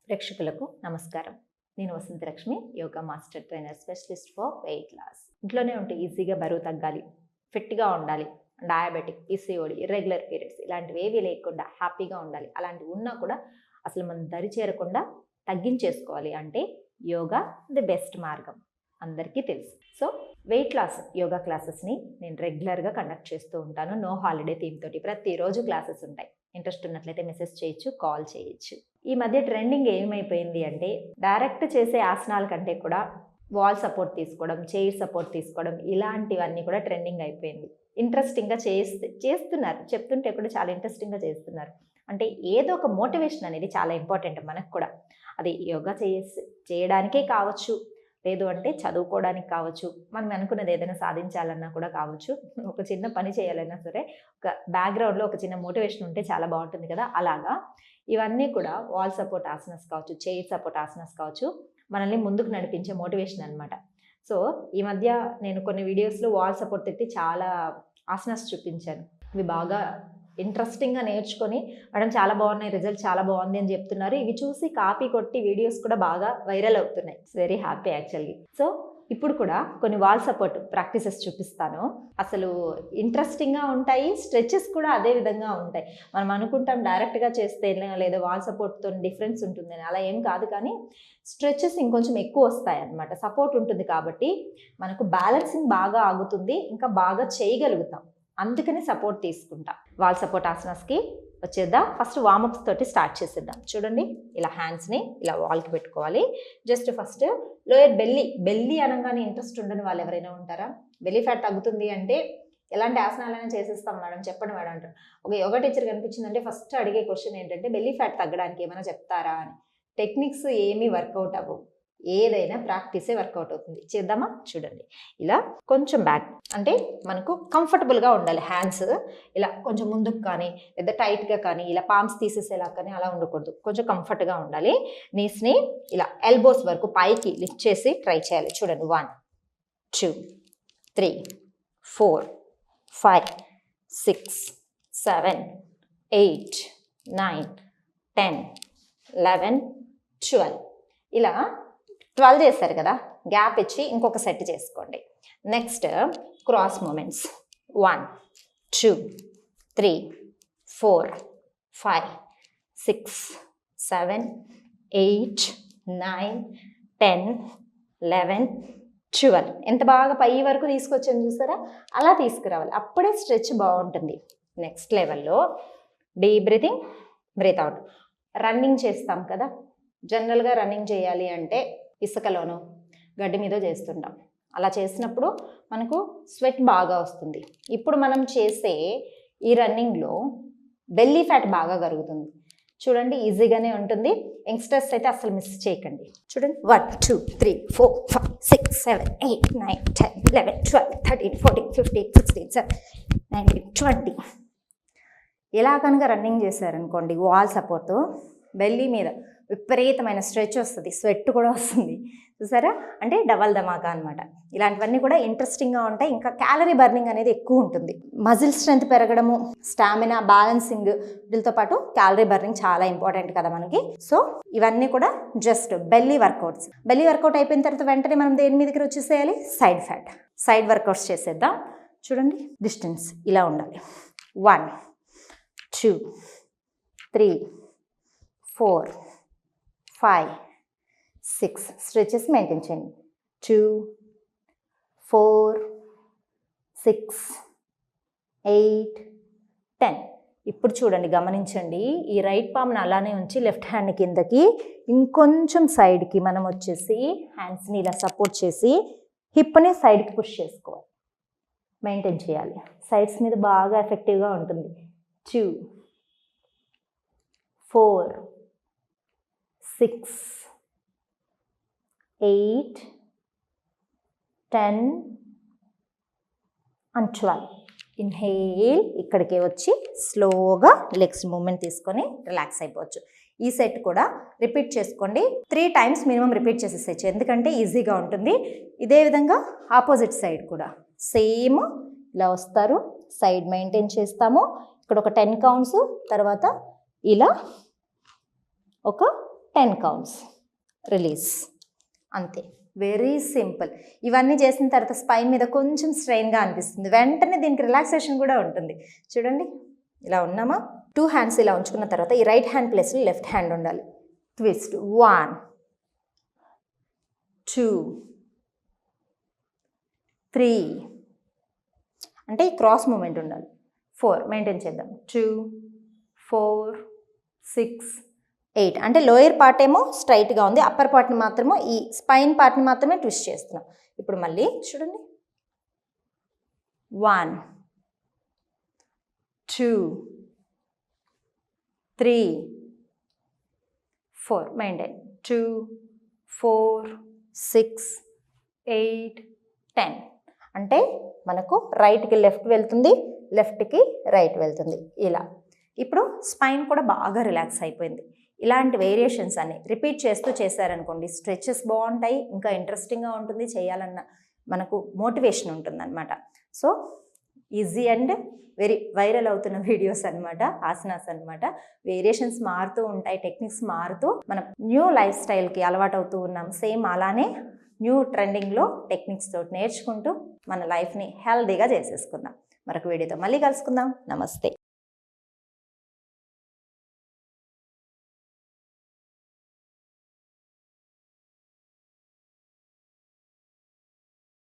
ప్రేక్షకులకు నమస్కారం. నేను Vasanthalakshmi, yoga master trainer specialist for weight loss. ఇంట్లోనే ఉంటే ఈజీగా బరువు తగ్గాలి, ఫిట్గా ఉండాలి, డయాబెటిక్, పిసిఓడి, ఇర్రెగ్యులర్ పీరియడ్స్ ఇలాంటివి ఏవి లేకుండా హ్యాపీగా ఉండాలి. అలాంటివి ఉన్నా కూడా అసలు మనం దరి చేరకుండా తగ్గించేసుకోవాలి అంటే యోగా ది బెస్ట్ మార్గం అందరికీ తెలుసు. సో వెయిట్ లాస్ యోగా క్లాసెస్ని నేను రెగ్యులర్గా కండక్ట్ చేస్తూ ఉంటాను. నో హాలిడే థీమ్ తోటి ప్రతిరోజు క్లాసెస్ ఉంటాయి. ఇంట్రెస్ట్ ఉన్నట్లయితే మెసేజ్ చేయొచ్చు, కాల్ చేయొచ్చు. ఈ మధ్య ట్రెండింగ్ ఏమైపోయింది అంటే డైరెక్ట్ చేసే ఆసనాల కంటే కూడా వాల్ సపోర్ట్ తీసుకోవడం, చైర్ సపోర్ట్ తీసుకోవడం ఇలాంటివన్నీ కూడా ట్రెండింగ్ అయిపోయింది. ఇంట్రెస్టింగ్గా చేస్తున్నారు, చెప్తుంటే కూడా చాలా ఇంట్రెస్టింగ్గా చేస్తున్నారు. అంటే ఏదో ఒక మోటివేషన్ అనేది చాలా ఇంపార్టెంట్ మనకు కూడా. అది యోగా చేయడానికే కావచ్చు, లేదు అంటే చదువుకోవడానికి కావచ్చు, మనం అనుకున్నది ఏదైనా సాధించాలన్నా కూడా కావచ్చు, ఒక చిన్న పని చేయాలన్నా సరే ఒక బ్యాక్గ్రౌండ్లో ఒక చిన్న మోటివేషన్ ఉంటే చాలా బాగుంటుంది కదా. అలాగా ఇవన్నీ కూడా వాల్ సపోర్ట్ ఆసనాస్ కావచ్చు, చైర్ సపోర్ట్ ఆసనాస్ కావచ్చు, మనల్ని ముందుకు నడిపించే మోటివేషన్ అనమాట. సో ఈ మధ్య నేను కొన్ని వీడియోస్లో వాల్ సపోర్ట్ పెట్టి చాలా ఆసనాస్ చూపించాను. ఇవి బాగా ఇంట్రెస్టింగ్గా నేర్చుకొని మేడం చాలా బాగున్నాయి, రిజల్ట్ చాలా బాగుంది అని చెప్తున్నారు. ఇవి చూసి కాపీ కొట్టి వీడియోస్ కూడా బాగా వైరల్ అవుతున్నాయి. It's very happy actually. So ఇప్పుడు కూడా కొన్ని వాల్ సపోర్ట్ ప్రాక్టీసెస్ చూపిస్తాను. అసలు ఇంట్రెస్టింగ్గా ఉంటాయి, స్ట్రెచెస్ కూడా అదే విధంగా ఉంటాయి. మనం అనుకుంటాం డైరెక్ట్గా చేస్తే లేదా వాల్ సపోర్ట్తో డిఫరెన్స్ ఉంటుందని, అలా ఏం కాదు. కానీ స్ట్రెచెస్ ఇంకొంచెం ఎక్కువ వస్తాయి అన్నమాట. సపోర్ట్ ఉంటుంది కాబట్టి మనకు బ్యాలెన్సింగ్ బాగా ఆగుతుంది, ఇంకా బాగా చేయగలుగుతాం. అందుకని సపోర్ట్ తీసుకుంటాం. వాల్ సపోర్ట్ ఆసనాస్కి వచ్చేద్దాం. ఫస్ట్ వార్మప్స్ తోటి స్టార్ట్ చేసేద్దాం. చూడండి, ఇలా హ్యాండ్స్ని ఇలా వాల్కి పెట్టుకోవాలి. జస్ట్ ఫస్ట్ లోయర్ బెల్లీ అనగానే ఇంట్రెస్ట్ ఉండని వాళ్ళు ఎవరైనా ఉంటారా? బెల్లీ ఫ్యాట్ తగ్గుతుంది అంటే ఎలాంటి ఆసనాలైనా చేసేస్తాం మేడం, చెప్పండి మేడం అంటారు. ఒక యోగా టీచర్ కనిపించిందంటే ఫస్ట్ అడిగే క్వశ్చన్ ఏంటంటే బెల్లీ ఫ్యాట్ తగ్గడానికి ఏమైనా చెప్తారా అని. టెక్నిక్స్ ఏమీ వర్కౌట్ అవ్వవు, ఏదైనా ప్రాక్టీసే వర్కౌట్ అవుతుంది. చేద్దామా? చూడండి, ఇలా కొంచెం బ్యాక్ అంటే మనకు కంఫర్టబుల్గా ఉండాలి. హ్యాండ్స్ ఇలా కొంచెం ముందుకు కానీ లేదా టైట్గా కానీ ఇలా పామ్స్ తీసేసేలా కానీ అలా ఉండకూడదు. కొంచెం కంఫర్ట్గా ఉండాలి. నీస్ని ఇలా ఎల్బోస్ వరకు పైకి లిఫ్ట్ చేసి ట్రై చేయాలి. చూడండి, 1 2 3 4 5 6 7 8 9 10 11 12 ఇలా 12 చేస్తారు కదా. గ్యాప్ ఇచ్చి ఇంకొక సెట్ చేసుకోండి. నెక్స్ట్ క్రాస్ మూమెంట్స్ 1 2 3 4 5 6 7 8 9 10 11 12 ఎంత బాగా పై వరకు తీసుకొచ్చాను చూసారా? అలా తీసుకురావాలి, అప్పుడే స్ట్రెచ్ బాగుంటుంది. నెక్స్ట్ లెవెల్లో deep breathing, breath out. Running చేస్తాం కదా, జనరల్గా రన్నింగ్ చేయాలి అంటే ఇసుకలోనో గడ్డి మీద చేస్తుంటాం. అలా చేసినప్పుడు మనకు స్వెట్ బాగా వస్తుంది. ఇప్పుడు మనం చేసే ఈ రన్నింగ్లో బెల్లీ ఫ్యాట్ బాగా కరుగుతుంది. చూడండి, ఈజీగానే ఉంటుంది. యంగ్స్టర్స్ అయితే అసలు మిస్ చేయకండి. చూడండి, 1 2 3 4 5 6 7 8 9 10 11 12 13 14 15 16 17 19 20 ఇలా కనుక రన్నింగ్ చేశారనుకోండి వాల్ సపోర్ట్, బెల్లీ మీద విపరీతమైన స్ట్రెచ్ వస్తుంది, స్వెట్ కూడా వస్తుంది. చూసారా? అంటే డబల్ ధమాకా అనమాట. ఇలాంటివన్నీ కూడా ఇంట్రెస్టింగ్గా ఉంటాయి. ఇంకా క్యాలరీ బర్నింగ్ అనేది ఎక్కువ ఉంటుంది. మజిల్ స్ట్రెంత్ పెరగడము, స్టామినా, బ్యాలెన్సింగ్, వీటితో పాటు క్యాలరీ బర్నింగ్ చాలా ఇంపార్టెంట్ కదా మనకి. సో ఇవన్నీ కూడా just belly workouts. Belly workout అయిపోయిన తర్వాత వెంటనే మనం దేని మీదకి వచ్చేసేయాలి? సైడ్ వర్కౌట్స్ చేసేద్దాం. చూడండి, డిస్టెన్స్ ఇలా ఉండాలి. 1 2 3 4 5 6 స్ట్రెచెస్ మెయింటైన్ చేయండి. 2 4 6 8 10. ఇప్పుడు చూడండి, గమనించండి, ఈ రైట్ పామ్ని అలానే ఉంచి లెఫ్ట్ హ్యాండ్ కిందకి ఇంకొంచెం సైడ్కి మనం వచ్చేసి హ్యాండ్స్ని ఇలా సపోర్ట్ చేసి హిప్ని సైడ్కి పుష్ చేసుకోవాలి, మెయింటైన్ చేయాలి. సైడ్స్ మీద బాగా ఎఫెక్టివ్గా ఉంటుంది. 2 4 6 8 10 and 12. ఇన్హేల్, ఇక్కడికి వచ్చి స్లోగా లెగ్స్ మూమెంట్ తీసుకొని రిలాక్స్ అయిపోవచ్చు. ఈ సెట్ కూడా రిపీట్ చేసుకోండి. 3 times మినిమం రిపీట్ చేసేసేయచ్చు, ఎందుకంటే ఈజీగా ఉంటుంది. ఇదే విధంగా ఆపోజిట్ సైడ్ కూడా సేమ్ ఇలా వస్తారు, సైడ్ మెయింటైన్ చేస్తాము. ఇక్కడ ఒక 10 counts, తర్వాత ఇలా ఒక 10 కౌంట్స్, రిలీజ్. అంతే, వెరీ సింపుల్. ఇవన్నీ చేసిన తర్వాత స్పైన్ మీద కొంచెం స్ట్రెయిన్గా అనిపిస్తుంది, వెంటనే దీనికి రిలాక్సేషన్ కూడా ఉంటుంది. చూడండి, ఇలా ఉన్నామా, 2 హ్యాండ్స్ ఇలా ఉంచుకున్న తర్వాత ఈ రైట్ హ్యాండ్ ప్లేస్లో లెఫ్ట్ హ్యాండ్ ఉండాలి. ట్విస్ట్, 1 2 3, అంటే ఈ క్రాస్ మూమెంట్ ఉండాలి. 4 మెయింటైన్ చేద్దాం. 2 4 6 8, అంటే లోయర్ పార్ట్ ఏమో స్ట్రైట్గా ఉంది, అప్పర్ పార్ట్ని మాత్రమే, ఈ స్పైన్ పార్ట్ని మాత్రమే ట్విస్ట్ చేస్తున్నాం. ఇప్పుడు మళ్ళీ చూడండి, 1 2 3 4, మెయింటైన్. 2 4 6 8 10, అంటే మనకు రైట్కి లెఫ్ట్ వెళ్తుంది, లెఫ్ట్కి రైట్ వెళ్తుంది ఇలా. ఇప్పుడు స్పైన్ కూడా బాగా రిలాక్స్ అయిపోయింది. ఇలాంటి వేరియేషన్స్ అన్ని రిపీట్ చేస్తూ చేశారనుకోండి, స్ట్రెచెస్ బాగుంటాయి, ఇంకా ఇంట్రెస్టింగ్గా ఉంటుంది, చేయాలన్న మనకు మోటివేషన్ ఉంటుంది అనమాట. So easy and very viral అవుతున్న వీడియోస్ అనమాట, ఆసనాస్ అనమాట. వేరియేషన్స్ మారుతూ ఉంటాయి, టెక్నిక్స్ మారుతూ మనం న్యూ లైఫ్ స్టైల్కి అలవాటు అవుతూ ఉన్నాం. సేమ్ అలానే న్యూ ట్రెండింగ్లో టెక్నిక్స్ తోటి నేర్చుకుంటూ మన లైఫ్ని హెల్దీగా చేసేసుకుందాం. మరొక వీడియోతో మళ్ళీ కలుసుకుందాం. నమస్తే.